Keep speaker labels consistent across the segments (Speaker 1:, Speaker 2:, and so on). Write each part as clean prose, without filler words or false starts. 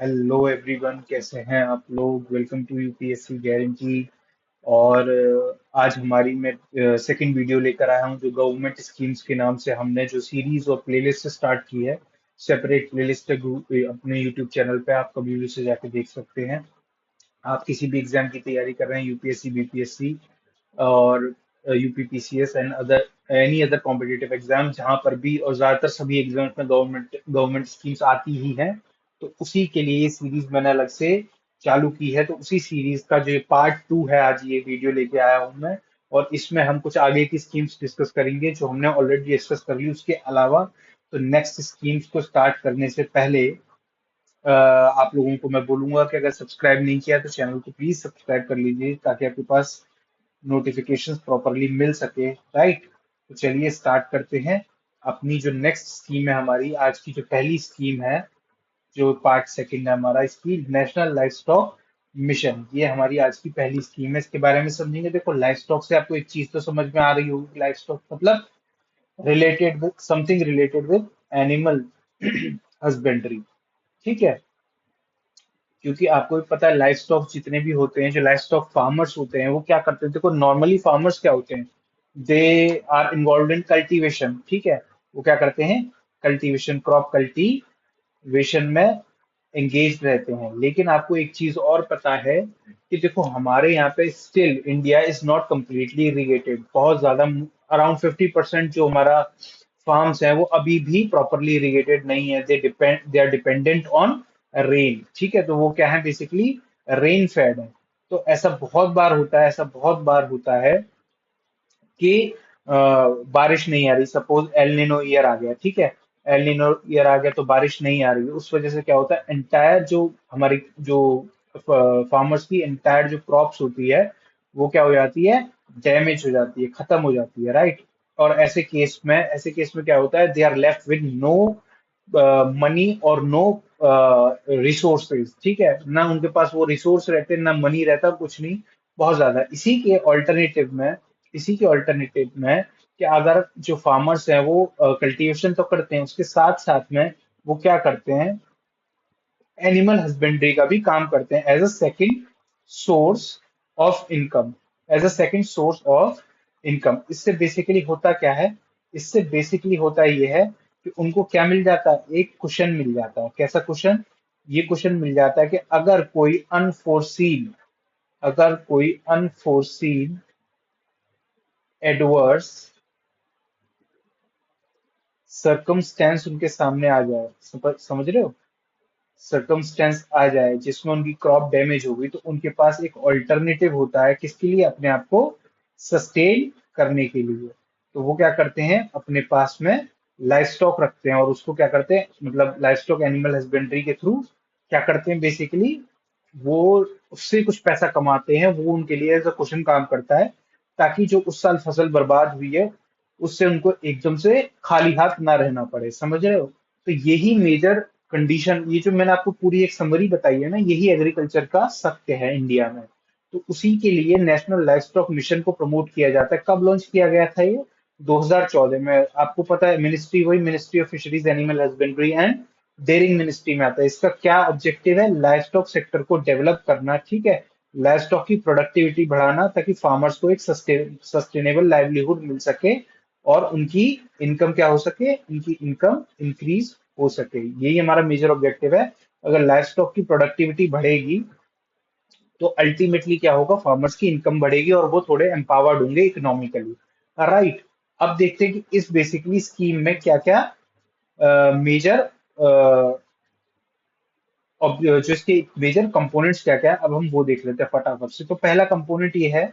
Speaker 1: Hello everyone, कैसे हैं आप लोग। Welcome to UPSC guarantee. और आज हमारी मैं सेकंड वीडियो लेकर आया हूं जो गवर्नमेंट स्कीम्स के नाम से हमने जो सीरीज और प्लेलिस्ट स्टार्ट की है। सेपरेट प्लेलिस्ट है अपने यूट्यूब चैनल पे, आप कभी भी उसे जाके देख सकते हैं। आप किसी भी एग्जाम की तैयारी कर रहे हैं, यूपीएससी बीपीएससी और UPPCS and other any other competitive exam, जहां पर भी और ज्यादातर सभी एग्जाम्स में गवर्नमेंट गवर्नमेंट स्कीम्स आती ही हैं। तो उसी के लिए ये सीरीज मैंने अलग से चालू की है। तो उसी सीरीज का जो पार्ट 2 है, आज ये वीडियो लेके आया हूं मैं। और इसमें हम कुछ आगे की स्कीम्स डिस्कस करेंगे जो हमने ऑलरेडी डिस्कस कर ली। उसके अलावा तो नेक्स्ट स्कीम्स को स्टार्ट करने से पहले आप लोगों को मैं बोलूंगा कि अगर सब्सक्राइब नहीं किया तो चैनल को प्लीज सब्सक्राइब कर लीजिए, ताकि आपके पास नोटिफिकेशंस प्रॉपरली मिल सके। राइट, तो चलिए स्टार्ट करते हैं। अपनी जो नेक्स्ट स्कीम है, हमारी आज की जो पहली स्कीम है, जो पार्ट सेकंड है हमारा, इसकी नेशनल लाइफ स्टॉक मिशन। ये हमारी आज की पहली स्कीम है। इसके बारे में समझेंगे। देखो, लाइफ स्टॉक से आपको एक चीज तो समझ में आ रही होगी। लाइफ स्टॉक मतलब related with something related with animal husbandry. ठीक है, क्योंकि आपको भी पता है लाइफ स्टॉक जितने भी होते हैं, जो लाइफ स्टॉक फार्मर्स होते हैं, वो क्या करते हैं। देखो, नॉर्मली फार्मर्स क्या होते हैं, they are involved in cultivation. ठीक है, वो क्या करते हैं, कल्टीवेशन, क्रॉप कल्टीवेशन में एंगेज रहते हैं। लेकिन आपको एक चीज और पता है कि देखो, हमारे यहाँ पे still India is not completely irrigated. बहुत ज्यादा, अराउंड 50% जो हमारा फार्म्स है वो अभी भी प्रॉपरली इरिगेटेड नहीं है। They are dependent on rain. ठीक है, तो वो क्या है, बेसिकली रेन फेड है। तो ऐसा बहुत बार होता है, ऐसा बहुत बार होता है कि बारिश नहीं आ रही। सपोज एल निनो ईयर आ गया, ठीक है, एल निनो ईयर आ गया तो बारिश नहीं आ रही है। उस वजह से क्या होता है, एंटायर जो हमारी जो फार्मर्स की एंटायर जो क्रॉप्स होती है, वो क्या हो जाती है, डैमेज हो जाती है, खत्म हो जाती है। राइट, और ऐसे केस में क्या होता है, they are left with no money और नो रिसोर्सेज। ठीक है, ना उनके पास वो रिसोर्स रहते, ना मनी रहता, कुछ नहीं। बहुत ज्यादा इसी के ऑल्टरनेटिव में कि अगर जो फार्मर्स हैं वो कल्टीवेशन तो करते हैं, उसके साथ साथ में वो क्या करते हैं, एनिमल हस्बेंड्री का भी काम करते हैं as a second source of income. As a second source of income. इससे बेसिकली होता क्या है, इससे बेसिकली होता ये है कि उनको क्या मिल जाता है, एक कुशन मिल जाता है। कैसा कुशन, ये कुशन मिल जाता है कि अगर कोई अनफोर्सीन एडवर्स सर्कमस्टेंस उनके सामने आ जाए, समझ रहे हो, सर्कमस्टेंस आ जाए जिसमें उनकी क्रॉप डैमेज हो गई, तो उनके पास एक ऑल्टरनेटिव होता है, किसके लिए, अपने आप को सस्टेन करने के लिए। तो वो क्या करते हैं, अपने पास में लाइफ स्टॉक रखते हैं और उसको क्या करते हैं, मतलब लाइफ स्टॉक एनिमल हस्बेंड्री के थ्रू क्या करते हैं, बेसिकली वो उससे कुछ पैसा कमाते हैं। वो उनके लिए एज अ क्वेश्चन काम करता है, ताकि जो उस साल फसल बर्बाद हुई है उससे उनको एकदम से खाली हाथ ना रहना पड़े। समझ रहे हो, तो यही मेजर कंडीशन, ये जो मैंने आपको पूरी एक समरी बताई है ना, यही एग्रीकल्चर का सत्य है इंडिया में। तो उसी के लिए नेशनल लाइफ स्टॉक मिशन को प्रमोट किया जाता है। कब लॉन्च किया गया था ये, 2014 में। आपको पता है, मिनिस्ट्री वही ministry of fisheries, animal husbandry and dairying ministry में आता है। इसका क्या ऑब्जेक्टिव है, लाइफ स्टॉक सेक्टर को डेवलप करना। ठीक है, लाइफ स्टॉक की प्रोडक्टिविटी बढ़ाना, ताकि फार्मर्स को एक सस्टेनेबल लाइवलीहुड मिल सके और उनकी इनकम क्या हो सके, उनकी इनकम इंक्रीज हो सके। यही हमारा मेजर ऑब्जेक्टिव है। अगर लाइफ स्टॉक की प्रोडक्टिविटी बढ़ेगी तो अल्टीमेटली क्या होगा, फार्मर्स की इनकम बढ़ेगी और वो थोड़े एम्पावर्ड होंगे इकोनॉमिकली। राइट, अब देखते हैं कि इस बेसिकली स्कीम में क्या क्या मेजर जो इसके मेजर कंपोनेंट्स क्या क्या है, अब हम वो देख लेते हैं फटाफट से। तो पहला कंपोनेंट ये है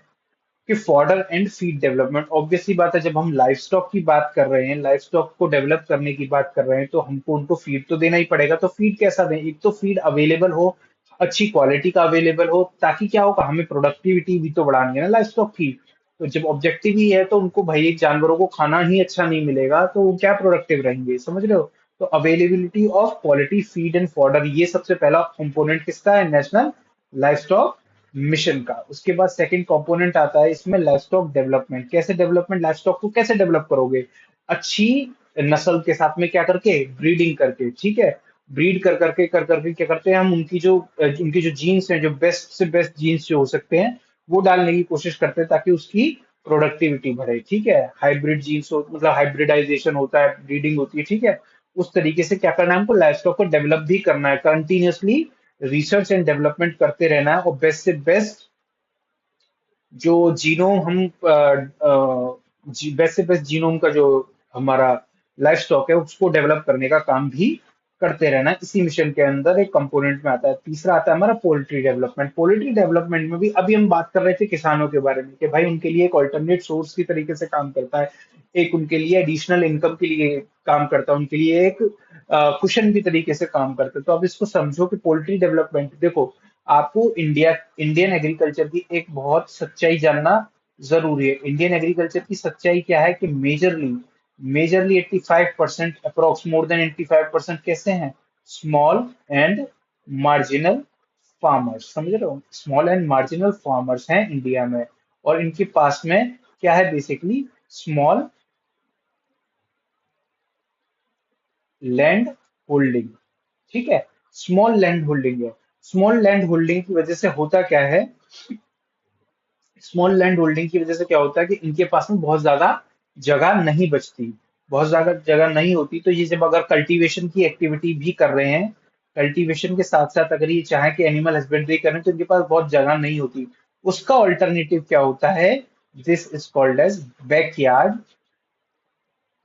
Speaker 1: कि fodder and feed development. Obviously बात है, जब हम लाइफ स्टॉक की बात कर रहे हैं, लाइफ स्टॉक को डेवलप करने की बात कर रहे हैं, तो हमको उनको फीड तो देना ही पड़ेगा। तो फीड कैसा दें, एक तो फीड अवेलेबल हो, अच्छी क्वालिटी का अवेलेबल हो, ताकि क्या होगा, हमें प्रोडक्टिविटी भी तो बढ़ानी है ना लाइफ स्टॉक की। तो जब ऑब्जेक्टिव ही है तो उनको भाई जानवरों को खाना ही अच्छा नहीं मिलेगा तो वो क्या प्रोडक्टिव रहेंगे, समझ रहे हो। तो availability of quality feed and fodder, ये सबसे पहला कंपोनेंट किसका है, नेशनल लाइफ स्टॉक मिशन का। उसके बाद सेकंड कंपोनेंट आता है इसमें लाइफ स्टॉक डेवलपमेंट। कैसे डेवलपमेंट, लाइफ स्टॉक को कैसे डेवलप करोगे, अच्छी नस्ल के साथ में क्या करके, ब्रीडिंग करके। ठीक है, ब्रीड कर करके क्या करते हैं हम, उनकी जो जीन्स हैं, जो बेस्ट से बेस्ट जीन्स जो हो सकते हैं, वो डालने की कोशिश करते हैं ताकि उसकी प्रोडक्टिविटी बढ़े। ठीक है, हाइब्रिड जीन्स हो, मतलब हाइब्रिडाइजेशन होता है, ब्रीडिंग होती है। ठीक है, उस तरीके से क्या करना है हमको, लाइफ स्टॉक को डेवलप भी करना है, कंटिन्यूअसली रिसर्च एंड डेवलपमेंट करते रहना है, और बेस्ट से बेस्ट जो जीनोम हम बेस्ट से बेस्ट जीनोम का जो हमारा लाइफ स्टॉक है उसको डेवलप करने का काम भी करते रहना है। इसी मिशन के अंदर एक कंपोनेंट में आता है। तीसरा आता है हमारा पोल्ट्री डेवलपमेंट। पोल्ट्री डेवलपमेंट में भी अभी हम बात कर रहे थे किसानों के बारे में कि भाई उनके लिए एक ऑल्टरनेट सोर्स की तरीके से काम करता है, एक उनके लिए एडिशनल इनकम के लिए काम करता है, उनके लिए एक कुशन की तरीके से काम करता है। तो अब इसको समझो कि पोल्ट्री डेवलपमेंट, देखो आपको इंडियन एग्रीकल्चर की एक बहुत सच्चाई जानना जरूरी है। इंडियन एग्रीकल्चर की सच्चाई क्या है कि majorly majorly 85%, approx more than 85% कैसे हैं, स्मॉल एंड मार्जिनल फार्मर्स। समझ रहे हो, स्मॉल एंड मार्जिनल फार्मर्स हैं इंडिया में, और इनके पास में क्या है, बेसिकली स्मॉल लैंड होल्डिंग। ठीक है, स्मॉल लैंड होल्डिंग है। स्मॉल लैंड होल्डिंग की वजह से होता क्या है, स्मॉल लैंड होल्डिंग की वजह से क्या होता है कि इनके पास में बहुत ज्यादा जगह नहीं बचती, बहुत ज्यादा जगह नहीं होती। तो ये जब अगर कल्टीवेशन की एक्टिविटी भी कर रहे हैं, कल्टीवेशन के साथ साथ अगर ये चाहे कि एनिमल हस्बेंड्री करें, तो इनके पास बहुत जगह नहीं होती। उसका ऑल्टरनेटिव क्या होता है, this is called as backyard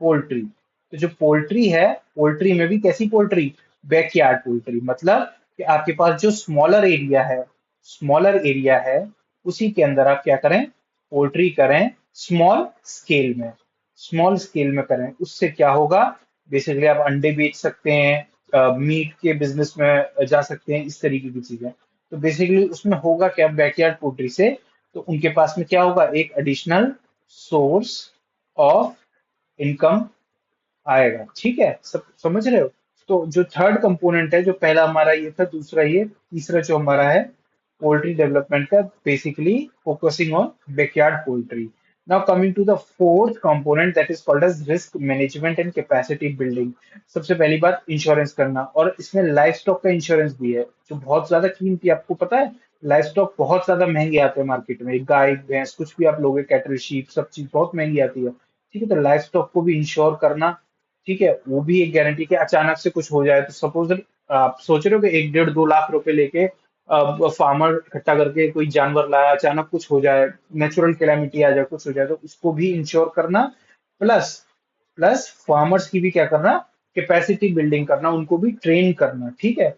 Speaker 1: poultry. तो जो पोल्ट्री है, पोल्ट्री में भी कैसी पोल्ट्री, बैकयार्ड पोल्ट्री, मतलब कि आपके पास जो स्मॉलर एरिया है, उसी के अंदर आप क्या करें, पोल्ट्री करें, स्मॉल स्केल में, स्मॉल स्केल में करें। उससे क्या होगा, बेसिकली आप अंडे बेच सकते हैं, मीट के बिजनेस में जा सकते हैं, इस तरीके की चीजें। तो बेसिकली उसमें होगा क्या, बैकयार्ड पोल्ट्री से, तो उनके पास में क्या होगा, एक एडिशनल सोर्स ऑफ इनकम आएगा। ठीक है, सब समझ रहे हो। तो जो थर्ड कंपोनेंट है, जो पहला हमारा ये था, दूसरा ये, तीसरा जो हमारा है पोल्ट्री डेवलपमेंट का, basically focusing on backyard poultry. Now coming to the fourth component, that is called as risk management and capacity building. सबसे पहली बात इंश्योरेंस करना, और इसमें लाइफ स्टॉक का इंश्योरेंस भी है, जो बहुत ज्यादा कीमती है। आपको पता है लाइफ स्टॉक बहुत ज्यादा महंगे आते हैं मार्केट में, एक गाय भैंस कुछ भी आप लोगे, कैटल शीप, सब चीज बहुत महंगी आती है। ठीक है, तो लाइफ स्टॉक को भी इंश्योर करना, ठीक है, वो भी एक गारंटी कि अचानक से कुछ हो जाए तो सपोज आप सोच रहे हो कि 1 1.5 2 लाख रुपए लेके फार्मर इकट्ठा करके कोई जानवर लाया, अचानक कुछ हो जाए, नेचुरल कैलामिटी आ जाए, कुछ हो जाए, तो उसको भी इंश्योर करना। प्लस प्लस फार्मर्स की भी क्या करना, कैपेसिटी बिल्डिंग करना, उनको भी ट्रेन करना। ठीक है,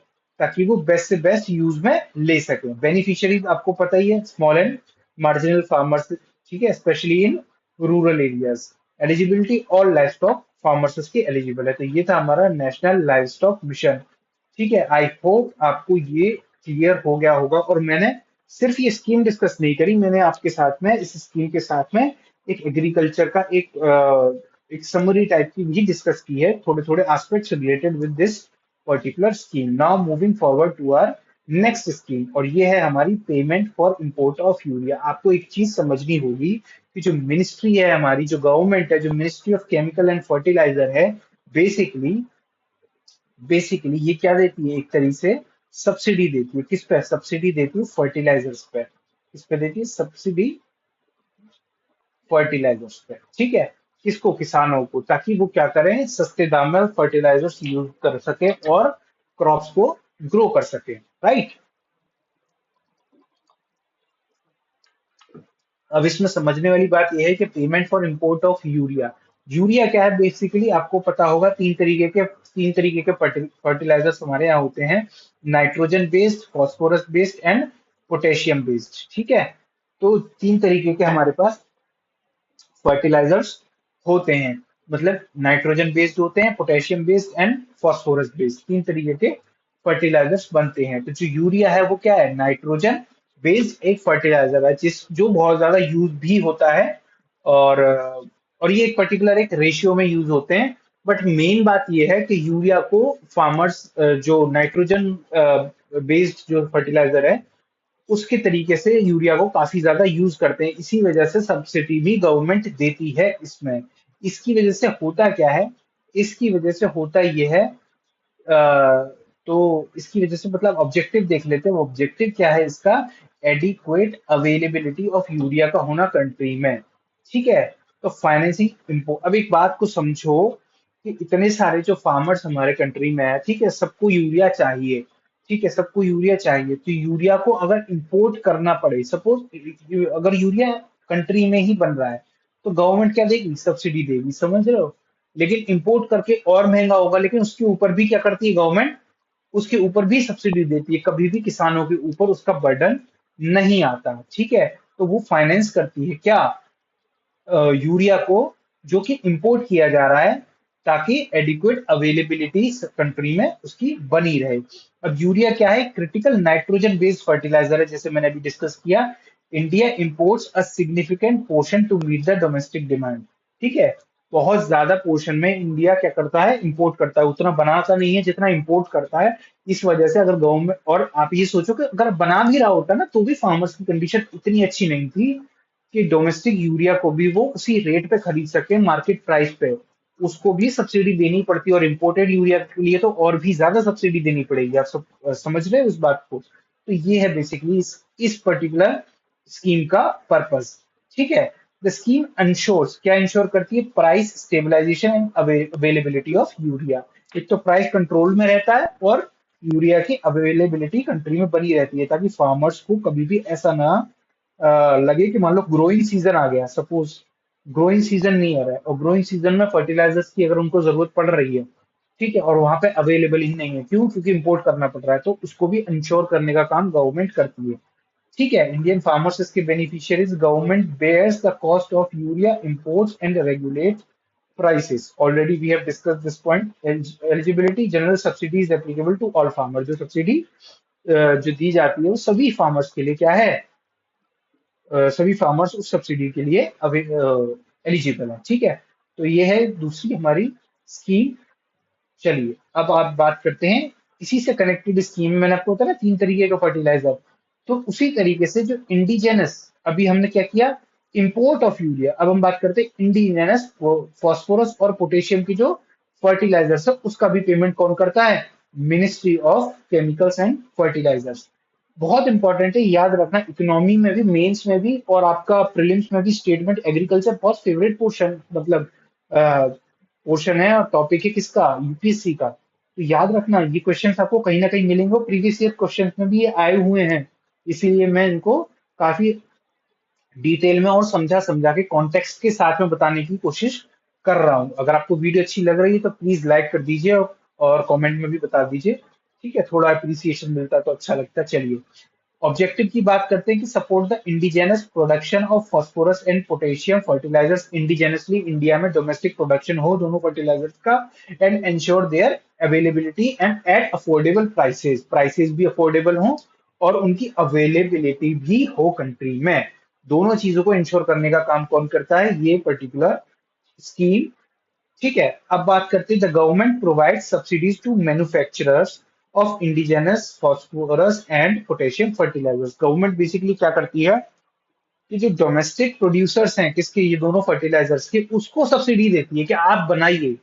Speaker 1: ताकि वो बेस्ट से बेस्ट यूज में ले सके। बेनिफिशियरी आपको पता ही है, स्मॉल एंड मार्जिनल फार्मर्स। ठीक है, specially in rural areas. Eligibility, all life stock farmers उसकी एलिजिबल है। तो ये था हमारा नेशनल लाइफ स्टॉक मिशन। ठीक है, आई होप आपको ये क्लियर हो गया होगा। और मैंने सिर्फ ये स्कीम डिस्कस नहीं करी, मैंने आपके साथ में इस स्कीम के साथ में एक एग्रीकल्चर का एक समरी टाइप की भी डिस्कस की है, थोड़े थोड़े aspects related with this particular scheme. Now moving forward to our next scheme, और ये है हमारी payment for import of urea. आपको एक चीज समझनी होगी कि जो मिनिस्ट्री है हमारी, जो गवर्नमेंट है, जो ministry of chemical and fertilizer है, बेसिकली बेसिकली ये क्या देती है, एक तरीके से सब्सिडी देती है। किस पे सब्सिडी देती है, फर्टिलाइजर्स पे। किस पे देती है सब्सिडी, फर्टिलाइजर्स पे। ठीक है, किसको, किसानों को, ताकि वो क्या करें, सस्ते दाम में फर्टिलाइजर्स यूज कर सके और क्रॉप्स को ग्रो कर सके। राइट, अब इसमें समझने वाली बात यह है कि payment for import of urea, urea क्या है, बेसिकली आपको पता होगा तीन तरीके के फर्टिलाइजर्स हमारे यहाँ होते हैं, nitrogen based, phosphorus based and potassium based. ठीक है, तो तीन तरीके के हमारे पास फर्टिलाइजर्स होते हैं, मतलब नाइट्रोजन बेस्ड होते हैं, potassium based and phosphorus based, तीन तरीके के फर्टिलाइजर्स बनते हैं। तो जो यूरिया है वो क्या है, नाइट्रोजन बेस्ड एक फर्टिलाइजर है, जो बहुत ज्यादा यूज भी होता है। और और ये एक पर्टिकुलर एक रेशियो में यूज होते हैं। बट मेन बात ये है कि यूरिया को फार्मर्स, जो नाइट्रोजन बेस्ड जो फर्टिलाइजर है, उसके तरीके से यूरिया को काफी ज्यादा यूज करते हैं। इसी वजह से सब्सिडी भी गवर्नमेंट देती है इसमें। इसकी वजह से होता क्या है, इसकी वजह से होता यह है तो इसकी वजह से मतलब ऑब्जेक्टिव देख लेते हैं। ऑब्जेक्टिव क्या है इसका? एडिक्वेट अवेलेबिलिटी ऑफ यूरिया का होना कंट्री में। ठीक है। तो फाइनेंसिंग इम्पो अब एक बात को समझो कि इतने सारे जो फार्मर्स हमारे कंट्री में है, ठीक है, सबको यूरिया चाहिए। ठीक है, सबको यूरिया चाहिए, तो यूरिया को अगर इंपोर्ट करना पड़े, सपोज अगर यूरिया कंट्री में ही बन रहा है, तो गवर्नमेंट क्या देगी? सब्सिडी देगी, समझ रहे हो? लेकिन इंपोर्ट करके और महंगा होगा, लेकिन उसके ऊपर भी क्या करती है गवर्नमेंट? उसके ऊपर भी सब्सिडी देती है, कभी भी किसानों के ऊपर उसका बर्डन नहीं आता। ठीक है। तो वो फाइनेंस करती है क्या? यूरिया को, जो कि इंपोर्ट किया जा रहा है, ताकि एडिक्वेट अवेलेबिलिटी कंट्री में उसकी बनी रहे। अब यूरिया क्या है? क्रिटिकल नाइट्रोजन बेस्ड फर्टिलाइजर है, जैसे मैंने अभी डिस्कस किया। India imports a significant portion to meet the domestic demand. ठीक है। बहुत ज्यादा पोर्शन में इंडिया क्या करता है? इंपोर्ट करता है, उतना बनाता नहीं है जितना इंपोर्ट करता है। इस वजह से अगर गवर्नमेंट, और आप ये सोचो कि अगर बना भी रहा होता ना, तो भी फार्मर्स की कंडीशन इतनी अच्छी नहीं थी कि डोमेस्टिक यूरिया को भी वो उसी रेट पे खरीद सके, मार्केट प्राइस पे। उसको भी सब्सिडी देनी पड़ती है, और इंपोर्टेड यूरिया के लिए तो और भी ज्यादा सब्सिडी देनी पड़ेगी। आप सब समझ रहे हो इस बात को? तो ये है बेसिकली इस पर्टिकुलर स्कीम का पर्पस। ठीक है। द स्कीम इंश्योर्स, क्या इंश्योर करती है? Price stabilization and availability of urea. एक तो प्राइस कंट्रोल में रहता है, और यूरिया की अवेलेबिलिटी कंट्री में बनी रहती है, ताकि फार्मर्स को कभी भी ऐसा ना लगे कि मान लो ग्रोइंग सीजन आ गया, सपोज ग्रोइंग सीजन नहीं आ रहा है, और ग्रोइंग सीजन में फर्टिलाइजर्स की अगर उनको जरूरत पड़ रही है, ठीक है, और वहां पे अवेलेबल ही नहीं है, क्यों? क्योंकि इंपोर्ट करना पड़ रहा है, तो उसको भी इंश्योर करने का काम गवर्नमेंट करती है। ठीक है। इंडियन फार्मर्स इसके beneficiaries. Government bears the cost of urea imports and regulate prices. Already we have discussed this point. Eligibility, general subsidy is applicable to all farmers. जो सब्सिडी जो दी जाती है वो सभी फार्मर्स के लिए क्या है? सभी फार्मर्स उस सब्सिडी के लिए एलिजिबल है। ठीक है। तो ये है दूसरी हमारी स्कीम। चलिए अब आप बात करते हैं इसी से कनेक्टेड स्कीम में। मैंने आपको बताया ना 3 तरीके का फर्टिलाइजर, तो उसी तरीके से जो इंडिजेनस, अभी हमने क्या किया? Import of urea. अब हम बात करते हैं इंडिजेनस फॉस्फोरस और पोटेशियम की जो फर्टिलाइजर्स है, उसका भी पेमेंट कौन करता है? Ministry of chemicals and fertilizers. बहुत इंपॉर्टेंट है, याद रखना। इकोनॉमी में भी, मेंस में भी, और आपका प्रीलिम्स में भी स्टेटमेंट एग्रीकल्चर बहुत फेवरेट पोर्शन, मतलब पोर्शन है और टॉपिक है किसका? यूपीएससी का। तो याद रखना, ये क्वेश्चंस आपको कहीं ना कहीं मिलेंगे, प्रीवियस ईयर क्वेश्चंस में भी ये आए हुए हैं। इसीलिए मैं इनको काफी डिटेल में और समझा समझा के कॉन्टेक्स्ट के साथ में बताने की कोशिश कर रहा हूँ। अगर आपको वीडियो अच्छी लग रही है तो प्लीज लाइक कर दीजिए, और कमेंट में भी बता दीजिए। ठीक है, थोड़ा अप्रिसिएशन मिलता है तो अच्छा लगता है। चलिए ऑब्जेक्टिव की बात करते हैं कि support the indigenous production of phosphorus and potassium fertilizers. Indigenously India में डोमेस्टिक प्रोडक्शन हो दोनों फर्टिलाइजर्स का, and ensure their availability and at affordable prices. Prices भी अफोर्डेबल हो और उनकी अवेलेबिलिटी भी हो कंट्री में। दोनों चीजों को इंश्योर करने का काम कौन करता है? ये पर्टिकुलर स्कीम। ठीक है। अब बात करते हैं the government provide subsidies to manufacturers of indigenous phosphorus and potassium fertilizers. Government basically क्या करती है कि जो डोमेस्टिक प्रोड्यूसर्स हैं किसके? ये दोनों फर्टिलाइजर्स के, उसको सब्सिडी देती है कि आप बनाइए।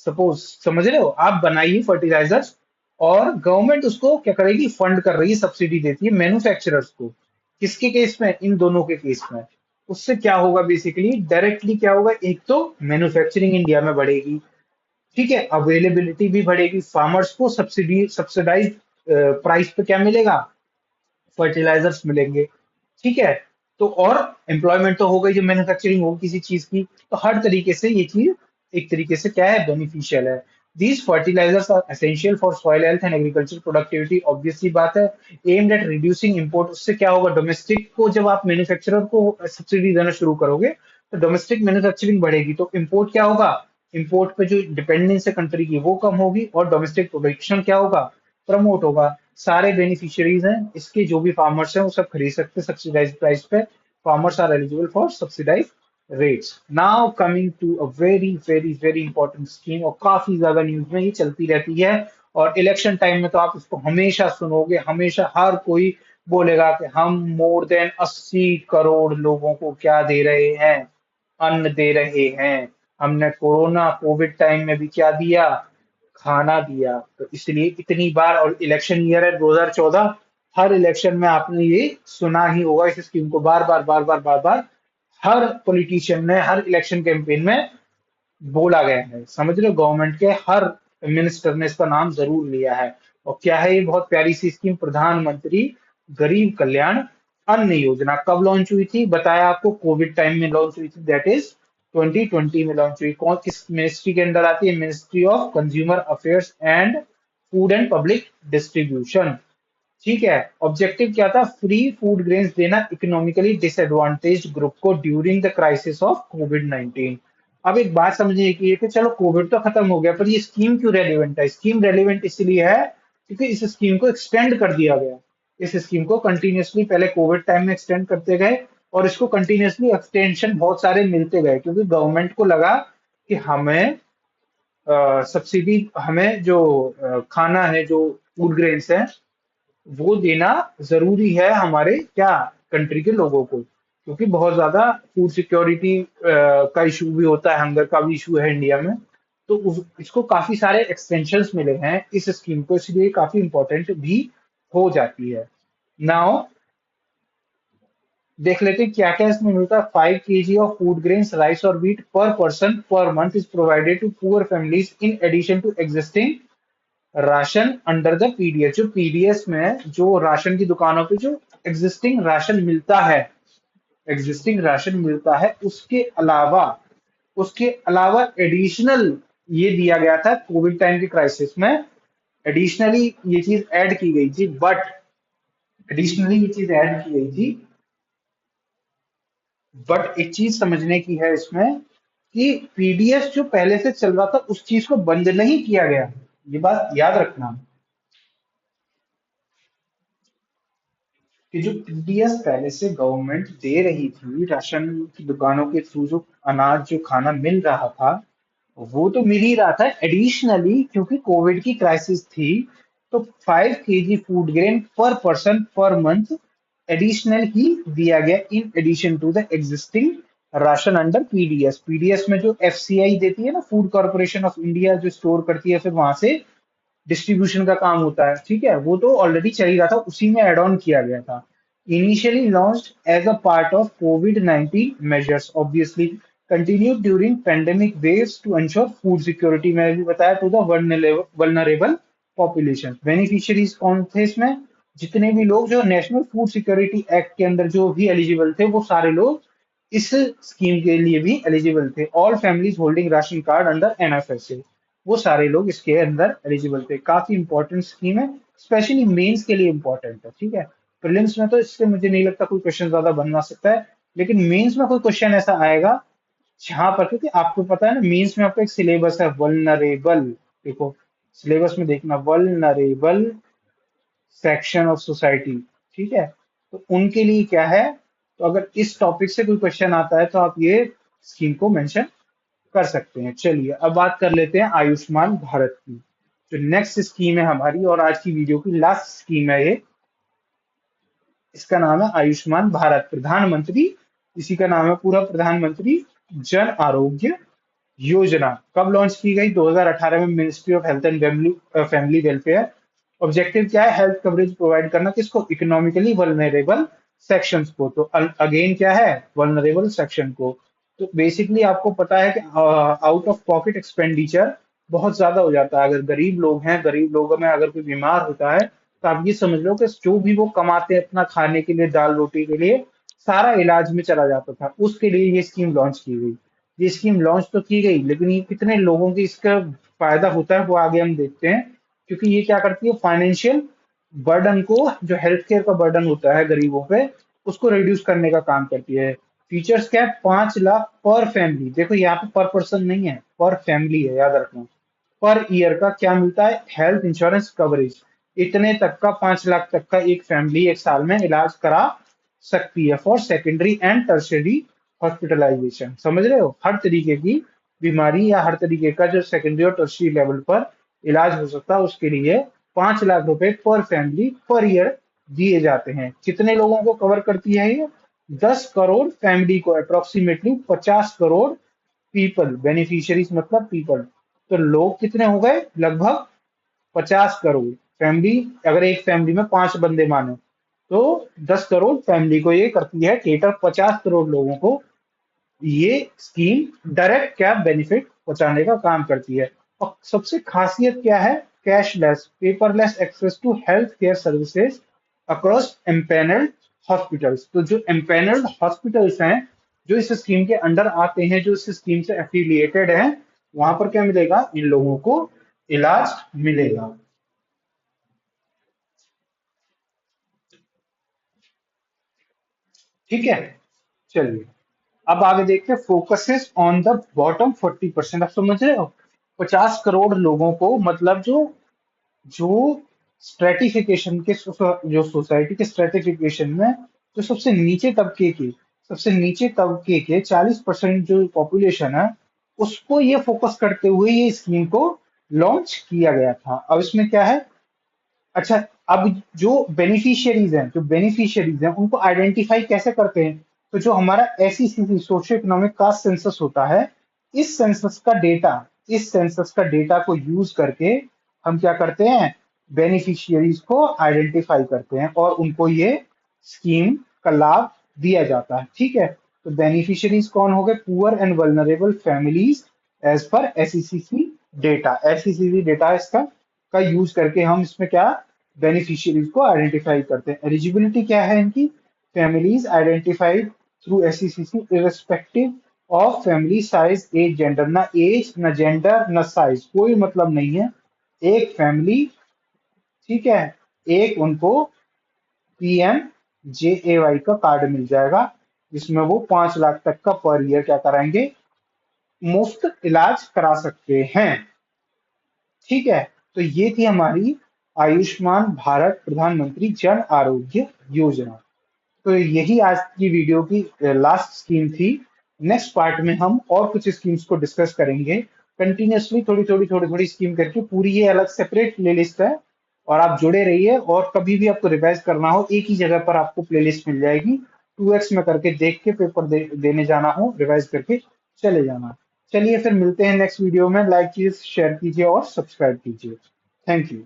Speaker 1: सपोज, समझ रहे हो, आप बनाइए फर्टिलाइजर्स, और गवर्नमेंट उसको क्या करेगी? फंड कर रही है, सब्सिडी देती है मैन्युफैक्चरर्स को। किसके केस में? इन दोनों के केस में। उससे क्या होगा बेसिकली? डायरेक्टली क्या होगा? एक तो मैन्युफैक्चरिंग इंडिया में बढ़ेगी, ठीक है, अवेलेबिलिटी भी बढ़ेगी, फार्मर्स को सब्सिडाइज प्राइस पे क्या मिलेगा? फर्टिलाइजर्स मिलेंगे। ठीक है। तो और एम्प्लॉयमेंट तो हो गई, जो मैन्युफैक्चरिंग होगी किसी चीज की, तो हर तरीके से ये चीज एक तरीके से क्या है? बेनिफिशियल है। These fertilizers are essential for soil health and agriculture productivity. Obvious सी बात है, एम्ड एट रिड्यूसिंग इंपोर्ट। उससे क्या होगा? डोमेस्टिक को जब आप मैन्युफैक्चरर को सब्सिडी देना शुरू करोगे, तो डोमेस्टिक मैन्युफैक्चरिंग बढ़ेगी, तो इंपोर्ट क्या होगा? इंपोर्ट पे जो डिपेंडेंस है कंट्री की वो कम होगी, और डोमेस्टिक प्रोडक्शन क्या होगा? प्रमोट होगा। सारे बेनिफिशियरीज हैं इसके, जो भी फार्मर्स हैं वो सब खरीद सकते हैं सब्सिडाइज प्राइस पे। Farmers are eligible for subsidize rates. Now coming to a very very very important scheme, और काफी ज्यादा न्यूज में ये चलती रहती है, और इलेक्शन टाइम में तो आप इसको हमेशा सुनोगे। हमेशा हर कोई बोलेगा कि हम मोर देन 80 करोड़ लोगों को क्या दे रहे हैं? अन्न दे रहे हैं। हमने कोरोना कोविड टाइम में भी क्या दिया? खाना दिया। तो इसलिए इतनी बार, और इलेक्शन ईयर है 2014, हर इलेक्शन में आपने ये सुना ही होगा, इस स्कीम को बार बार बार बार बार बार हर पॉलिटिशियन ने हर इलेक्शन कैंपेन में बोला गया है। समझ रहे हो, गवर्नमेंट के हर मिनिस्टर ने इसका नाम जरूर लिया है। और क्या है ये बहुत प्यारी सी स्कीम, प्रधानमंत्री गरीब कल्याण अन्न योजना। कब लॉन्च हुई थी बताया आपको, कोविड टाइम में लॉन्च हुई थी, दैट इज 2020 में लॉन्च हुई। कौन किस मिनिस्ट्री के अंदर आती है? Ministry of consumer affairs and food and public distribution. ठीक है। ऑब्जेक्टिव क्या था? फ्री फूड ग्रेन्स देना इकोनॉमिकली डिसएडवांटेज ग्रुप को ड्यूरिंग द क्राइसिस ऑफ कोविड-19। अब एक बात समझिए कि चलो कोविड तो खत्म हो गया, पर ये स्कीम क्यों रेलिवेंट है? स्कीम रेलिवेंट इसलिए है क्योंकि इस स्कीम को एक्सटेंड कर दिया गया। इस स्कीम को कंटिन्यूअसली पहले कोविड टाइम में एक्सटेंड करते गए, और इसको कंटिन्यूअसली एक्सटेंशन बहुत सारे मिलते गए, क्योंकि गवर्नमेंट को लगा कि हमें सब्सिडी, हमें जो खाना है, जो फूड ग्रेन्स है, वो देना जरूरी है हमारे क्या, कंट्री के लोगों को, क्योंकि बहुत ज्यादा फूड सिक्योरिटी का इशू भी होता है, हंगर का भी इशू है इंडिया में। तो इसको काफी सारे एक्सटेंशंस मिले हैं इस स्कीम को, इसलिए काफी इंपॉर्टेंट भी हो जाती है। नाउ देख लेते हैं क्या क्या इसमें मिलता है। 5 kg of food grains rice और wheat per person per month is provided to poor families in addition to existing ration under the PDS. जो पीडीएस में जो राशन की दुकानों पे जो एग्जिस्टिंग राशन मिलता है, एग्जिस्टिंग राशन मिलता है, उसके अलावा एडिशनल ये दिया गया था कोविड टाइम के क्राइसिस में। एडिशनली ये चीज ऐड की गई थी, एडिशनली ये चीज ऐड की गई थी बट एक चीज समझने की है इसमें कि पीडीएस जो पहले से चल रहा था उस चीज को बंद नहीं किया गया। ये बात याद रखना कि जो पीडीएस पहले से गवर्नमेंट दे रही थी, राशन की दुकानों के थ्रू जो अनाज, जो खाना मिल रहा था, वो तो मिल ही रहा था। एडिशनली क्योंकि कोविड की क्राइसिस थी, तो 5 kg food grain per person per month additional ही दिया गया, in addition to the existing ration under PDS. PDS में जो एफसीआई देती है ना, फूड कॉर्पोरेशन ऑफ इंडिया, जो स्टोर करती है, फिर वहां से डिस्ट्रीब्यूशन का काम होता है। ठीक है, वो तो ऑलरेडी चल ही रहा था, उसी में एड ऑन किया गया था। Initially launched as a part of कोविड-19 measures, obviously continued during pandemic waves to ensure food security. मैंने भी बताया, to the vulnerable population. Beneficiaries कौन थे इसमें? जितने भी लोग जो नेशनल फूड सिक्योरिटी एक्ट के अंदर जो भी एलिजिबल थे, वो सारे लोग इस स्कीम के लिए भी एलिजिबल थे। All families holding ration card under NFSA, वो सारे लोग इसके अंदर एलिजिबल थे। काफी इंपॉर्टेंट स्कीम है, स्पेशली मेंस के लिए इंपॉर्टेंट है। ठीक है, प्रीलिम्स में तो इससे मुझे नहीं लगता कोई क्वेश्चन ज्यादा बनवा सकता है, लेकिन मेंस में कोई क्वेश्चन ऐसा आएगा जहां पर, क्योंकि आपको पता है ना, मेंस में आपका एक सिलेबस है वल्नरेबल। देखो सिलेबस में देखना, वल्नरेबल सेक्शन ऑफ सोसाइटी। ठीक है, तो उनके लिए क्या है, तो अगर इस टॉपिक से कोई क्वेश्चन आता है तो आप ये स्कीम को मेंशन कर सकते हैं। चलिए अब बात कर लेते हैं आयुष्मान भारत की, जो नेक्स्ट स्कीम है हमारी और आज की वीडियो की लास्ट स्कीम है ये। इसका नाम है आयुष्मान भारत। प्रधानमंत्री, इसी का नाम है पूरा, प्रधानमंत्री जन आरोग्य योजना। कब लॉन्च की गई? 2018 में, ministry of health and family welfare. Objective क्या है? हेल्थ कवरेज प्रोवाइड करना, किसको? इकोनॉमिकली वल्नरेबल सेक्शंस को। तो अगेन क्या है? वल्नरेबल सेक्शन को। तो बेसिकली आपको पता है कि आउट ऑफ पॉकेट एक्सपेंडिचर बहुत ज्यादा हो जाता है। अगर गरीब लोग हैं, गरीब लोगों में अगर कोई बीमार होता है, तो आप ये समझ लो कि जो भी वो कमाते हैं अपना खाने के लिए, दाल रोटी के लिए, सारा इलाज में चला जाता था। उसके लिए ये स्कीम लॉन्च की गई। ये स्कीम लॉन्च तो की गई, लेकिन ये कितने लोगों की इसका फायदा होता है वो आगे हम देखते हैं। क्योंकि ये क्या करती है, फाइनेंशियल बर्डन को, जो हेल्थ केयर का बर्डन होता है गरीबों पे, उसको रिड्यूस करने का काम करती है। फीचर्स क्या है? 5 लाख पर फैमिली। देखो यहाँ पे पर पर्सन नहीं है, पर फैमिली है, याद रखना। पर ईयर का क्या मिलता है? Health insurance coverage. इतने तक का, 5 लाख तक का एक फैमिली एक साल में इलाज करा सकती है, for secondary and tertiary hospitalization. समझ रहे हो, हर तरीके की बीमारी या हर तरीके का जो सेकेंडरी और टर्शियरी लेवल पर इलाज हो सकता है, उसके लिए 5 लाख रुपए पर फैमिली पर ईयर दिए जाते हैं। कितने लोगों को कवर करती है ये? 10 करोड़ फैमिली को, अप्रोक्सीमेटली 50 करोड़ पीपल, बेनिफिशियरीज मतलब पीपल। तो लोग कितने हो गए? लगभग 50 करोड़। फैमिली, अगर एक फैमिली में 5 बंदे मानो तो 10 करोड़ फैमिली को ये करती है केटर। 50 करोड़ लोगों को ये स्कीम डायरेक्ट क्या बेनिफिट पहुंचाने का काम करती है। और सबसे खासियत क्या है? Cashless paperless access to health care services across empanelled hospitals. तो जो एम्पेनल्ड हॉस्पिटल्स हैं, जो इस स्कीम के अंडर आते हैं, जो इस स्कीम से एफिलिएटेड हैं, वहां पर क्या मिलेगा? इन लोगों को इलाज मिलेगा। ठीक है, चलिए अब आगे देखते हैं। Focuses on the bottom 40%। आप समझ रहे हो? 50 करोड़ लोगों को, मतलब जो जो स्ट्रेटिफिकेशन के जो सोसाइटी के स्ट्रेटिफिकेशन में जो सबसे नीचे तबके के 40% जो पॉपुलेशन है, उसको ये फोकस करते हुए ये स्कीम को लॉन्च किया गया था। अब इसमें क्या है? अच्छा, अब जो बेनिफिशियरीज हैं उनको आइडेंटिफाई कैसे करते हैं? तो जो हमारा SECC socio economic caste census होता है, इस सेंसस का डेटा इस सेंसस का डेटा को यूज करके हम क्या करते हैं? बेनिफिशियरीज को आइडेंटिफाई करते हैं और उनको ये स्कीम का लाभ दिया जाता है। ठीक है, तो बेनिफिशियरीज कौन हो गए? Poor and vulnerable families as per SECC data. SECC data इसका यूज करके हम इसमें क्या बेनिफिशियरीज को आइडेंटिफाई करते हैं। एलिजिबिलिटी क्या है इनकी? Families identified through SECC irrespective of family size age gender. ना एज, ना जेंडर, ना साइज, कोई मतलब नहीं है। एक फैमिली, ठीक है, एक उनको पीएम जेएवाई का कार्ड मिल जाएगा, जिसमें वो 5 लाख तक का पर ईयर क्या कराएंगे? मुफ्त इलाज करा सकते हैं। ठीक है, तो ये थी हमारी आयुष्मान भारत प्रधानमंत्री जन आरोग्य योजना। तो यही आज की वीडियो की लास्ट स्कीम थी। नेक्स्ट पार्ट में हम और कुछ स्कीम्स को डिस्कस करेंगे कंटिन्यूअसली, थोड़ी थोड़ी स्कीम करके। पूरी ये अलग सेपरेट प्लेलिस्ट है, और आप जुड़े रहिए। और कभी भी आपको रिवाइज करना हो, एक ही जगह पर आपको प्लेलिस्ट मिल जाएगी। 2x में करके देख के पेपर देने जाना हो, रिवाइज करके चले जाना। चलिए फिर मिलते हैं नेक्स्ट वीडियो में। लाइक कीजिए, शेयर कीजिए और सब्सक्राइब कीजिए। Thank you.